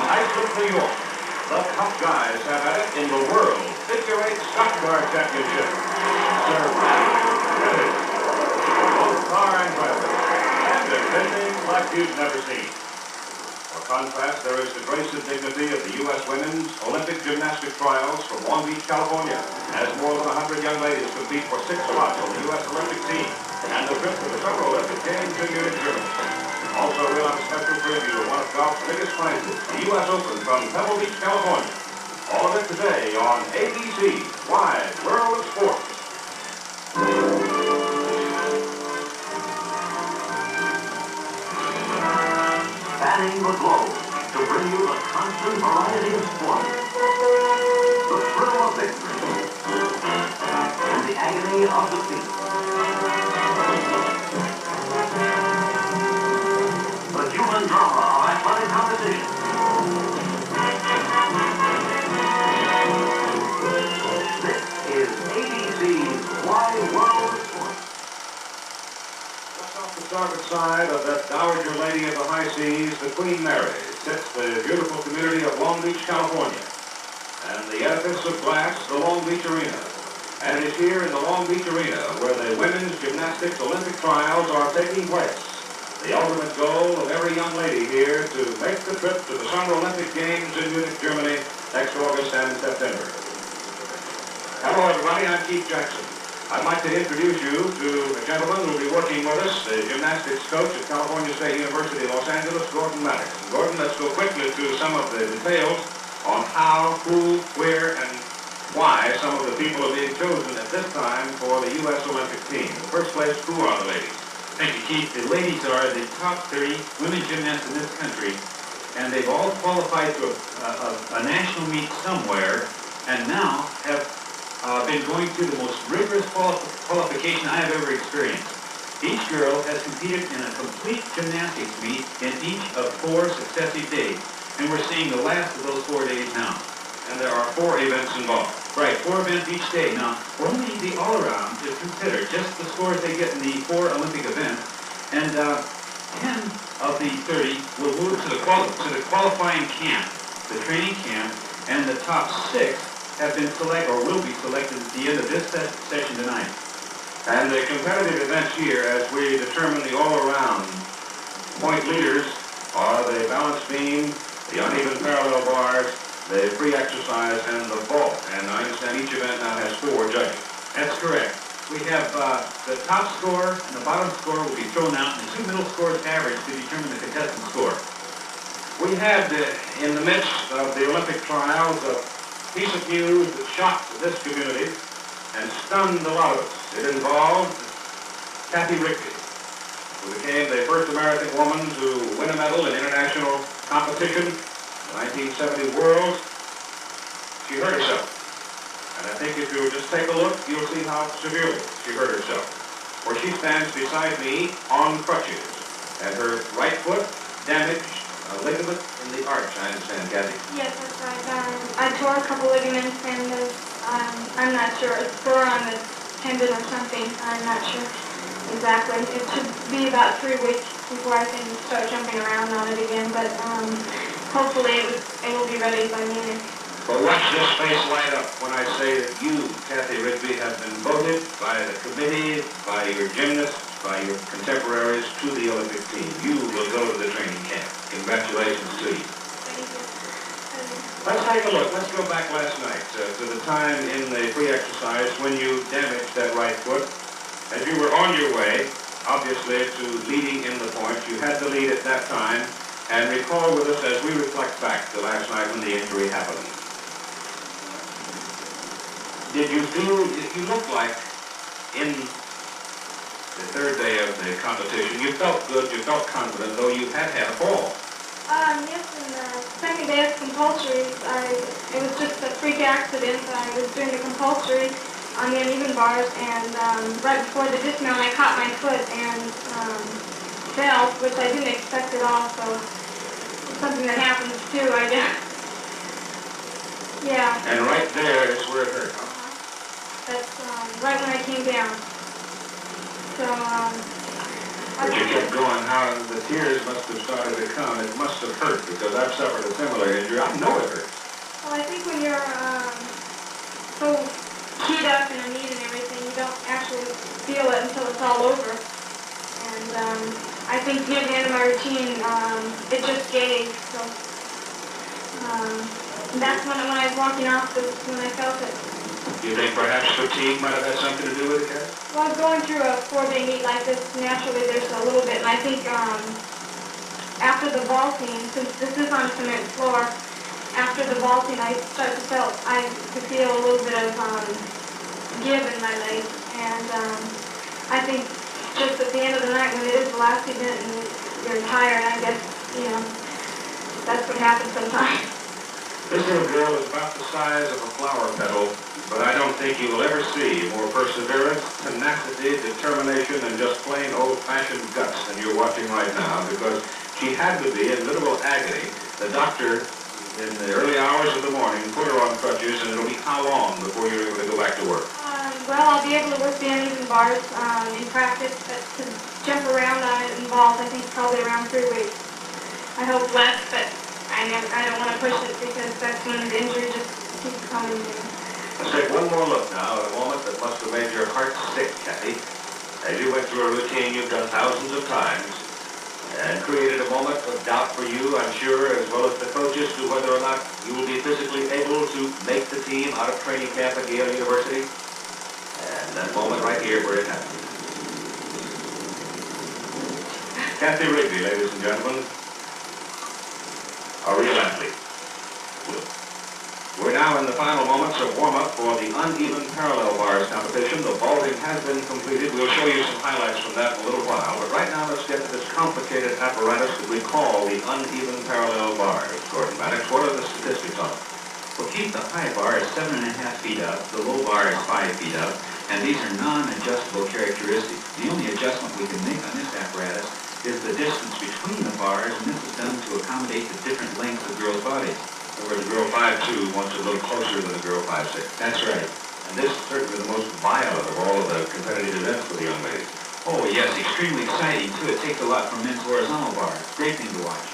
Iceland, New York, the top guys have at it in the World Figure 8 Stock Car Championship. Sir, ready. Both car and driver. And they're fishing like you've never seen. For contrast, there is the grace and dignity of the U.S. Women's Olympic Gymnastic Trials from Long Beach, California, as more than 100 young ladies compete for 6 spots on the U.S. Olympic team and the trip to the Summer Olympic Games in Munich, Germany. Also, we'll have a special preview of one of golf's biggest prizes, the U.S. Open from Pebble Beach, California. All of it today on ABC, Wide World of Sports. Spanning the globe to bring you the constant variety of sport, the thrill of victory, and the agony of defeat. The human drama of athletic competition. This is ABC's Wide World of Sports. Just off the starboard side of that dowager lady of the high seas, the Queen Mary, sits the beautiful community of Long Beach, California, and the edifice of glass, the Long Beach Arena. And it is here in the Long Beach Arena where the Women's Gymnastics Olympic Trials are taking place. The ultimate goal of every young lady here to make the trip to the Summer Olympic Games in Munich, Germany, next August and September. Hello, everybody. I'm Keith Jackson. I'd like to introduce you to a gentleman who will be working with us, the gymnastics coach at California State University, Los Angeles, Gordon Maddox. Gordon, let's go quickly through some of the details on how, who, where, and why some of the people are being chosen at this time for the U.S. Olympic team. In the first place, who are the ladies? Thank you, Keith. The ladies are the top 30 women gymnasts in this country, and they've all qualified to a national meet somewhere, and now have been going through the most rigorous qualification I have ever experienced. Each girl has competed in a complete gymnastics meet in each of 4 successive days, and we're seeing the last of those 4 days now. And there are 4 events involved. Right, 4 events each day. Now, only the all-around is considered, just the scores they get in the 4 Olympic events, and 10 of the 30 will move to the qualifying camp, the training camp, and the top 6 have been selected, or will be selected at the end of this session tonight. And the competitive events here, as we determine the all-around point leaders, are the balance beam, the uneven parallel bars, the free exercise, and the vault. And I understand each event now has 4 judges. That's correct. We have the top score and the bottom score will be thrown out, and the 2 middle scores average to determine the contestant score. We had, in the midst of the Olympic trials, a piece of news that shocked this community and stunned a lot of us. It involved Kathy Rigby, who became the first American woman to win a medal in international competition. 1970 Worlds. She hurt herself. And I think if you just take a look, you'll see how severely she hurt herself. For she stands beside me on crutches. And her right foot damaged a ligament in the arch, I understand, Kathy. Yes, that's right. I tore a couple ligaments and I'm not sure. It's sore on the tendon or something. I'm not sure exactly. It should be about 3 weeks before I can start jumping around on it again, but hopefully it will be ready by Munich. But watch this face light up when I say that you, Kathy Rigby, have been voted by the committee, by your gymnasts, by your contemporaries to the Olympic team. You will go to the training camp. Congratulations to you. Thank you. Let's take a look. Let's go back last night to the time in the free exercise when you damaged that right foot. As you were on your way, obviously, to leading in the points, you had the lead at that time. And recall with us as we reflect back to last night when the injury happened. Did you feel, you looked like in the 3rd day of the competition, you felt good, you felt confident, though you had a fall. Yes, in the 2nd day of compulsories, it was just a freak accident. I was doing the compulsory on the uneven bars, and right before the dismount, I caught my foot and fell, which I didn't expect at all, so it's something that happens too, I guess. Yeah. And right there is where it hurt, huh? That's right when I came down. So But you kept going. How the tears must have started to come. It must have hurt because I've suffered a similar injury. I know it hurts. Well, I think when you're so keyed up in a meet and everything, you don't actually feel it until it's all over. And I think near the end of my routine, it just gave. So that's when I was walking off, when I felt it. Do you think perhaps fatigue might have had something to do with it, Kat? Well, going through a 4-day meet like this, naturally there's a little bit, and I think after the vaulting, since this is on cement floor, after the vaulting I could feel a little bit of give in my legs, and I think just at the end of the night when it is the last event and you're tired, I guess, that's what happens sometimes. This little girl is about the size of a flower petal, but I don't think you will ever see more perseverance, tenacity, determination, and just plain old-fashioned guts than you're watching right now, because she had to be in literal agony. The doctor, in the early hours of the morning, put her on crutches, and it'll be how long before you're able to go back to work? Well, I'll be able to work the uneven bars in practice, but to jump around on it involves, I think, probably around 3 weeks. I hope less, but I don't want to push it because that's when the injury just keeps coming. Let's take one more look now at a moment that must have made your heart sick, Kathy. As you went through a routine you've done thousands of times, and created a moment of doubt for you, I'm sure, as well as the coaches, to whether or not you will be physically able to make the team out of training camp at Yale University. And that moment right here where it happened. Kathy Rigby, ladies and gentlemen, a real athlete. We're now in the final moments of warm-up for the uneven parallel bars competition. The vaulting has been completed. We'll show you some highlights from that in a little while. But right now, let's get to this complicated apparatus that we call the uneven parallel bars. Gordon Maddox, what are the statistics on it? Well, Keith, the high bar is 7.5 feet up, the low bar is 5 feet up, and these are non-adjustable characteristics. The only adjustment we can make on this apparatus is the distance between the bars, and this is done to accommodate the different lengths of girls' bodies. Where the girl 5'2" wants it a little closer than the girl 5'6". That's right. And this is certainly the most violent of all of the competitive events for the young ladies. Oh, yes, extremely exciting, too. It takes a lot from men's horizontal bars. Great thing to watch.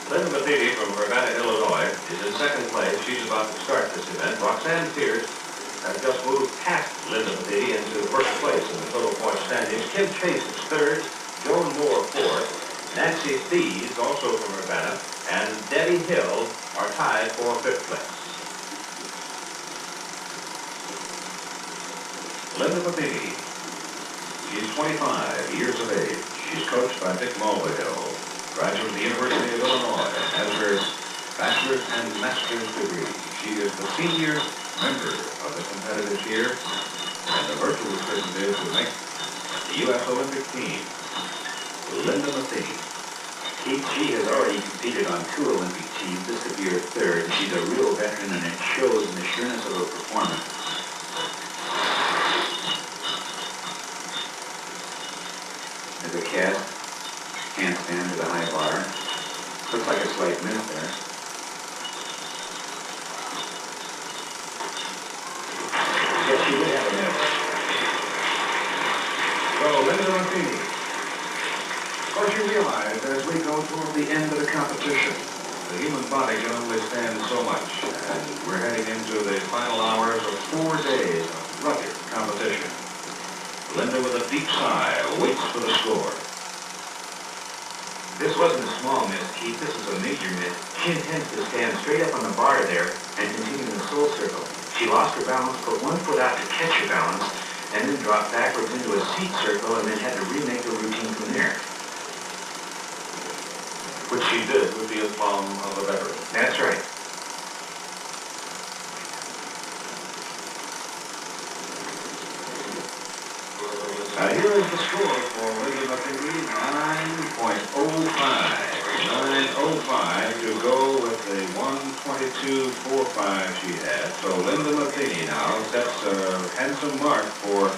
Linda Matheny from Urbana, Illinois, is in second place. She's about to start this event. Roxanne Pierce has just moved past Linda Matheny into first place in the total point standings. Kim Chase is third, Joan Moore fourth, Nancy Thies, also from Urbana, and Debbie Hill are tied for fifth place. Linda Matheny, she's 25 years of age. She's coached by Dick Mulvihill, graduate of the University of Illinois, has her bachelor's and master's degree. She is the senior member of the competitive year, and the virtual description is to make the U.S. Olympic team. Linda Matheny. She has already competed on 2 Olympic teams. This could be her third. She's a real veteran, and it shows in the sureness of her performance. There's a cast handstand to the high bar. Looks like a slight miss there. Yes, she did have a miss. So, Linda Matheny. Of course, you realize as we go toward the end of the competition, the human body can only stand so much, and we're heading into the final hours of 4 days of rugged competition. Linda, with a deep sigh, waits for the score. This wasn't a small miss, Keith. This was a major miss. She intends to stand straight up on the bar there and continue in the soul circle. She lost her balance, put one foot out to catch her balance, and then dropped backwards into a seat circle and then had to remake the routine from there. Which she did with the aplomb of a veteran. That's right. Now here is the score for Linda Matheny, 9.05. 9.05 to go with the 122.45 she had. So Linda Matheny now sets a handsome mark for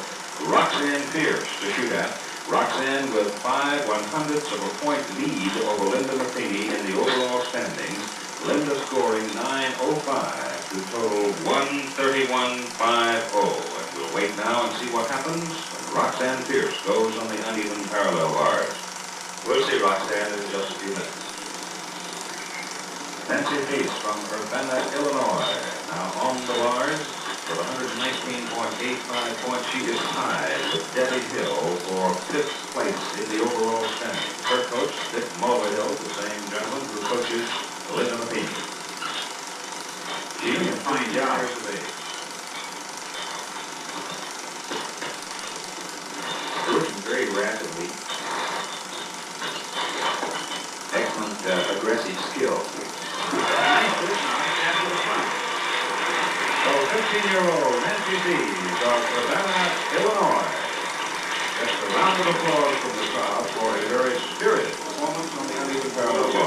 Roxanne Pierce to shoot at. Roxanne with 5/100ths of a point lead over Linda Matheny in the overall standings. Linda scoring 9.05 to total 131.50. And we'll wait now and see what happens when Roxanne Pierce goes on the uneven parallel bars. We'll see Roxanne in just a few minutes. Nancy Peace from Urbana, Illinois. Now on the bars with 119.85 points. She is tied with Debbie Hill for 5th place in the overall standing. Her coach, Dick Mulvihill, the same gentleman who coaches Linda McKean. She did a fine job. Years of age. Working very rapidly. Excellent aggressive skill. Nice push, nice after the front. So 15-year-old Nancy Peace of Urbana, Illinois. Just a round of applause from the crowd for a very spirited performance on the uneven parallel bar.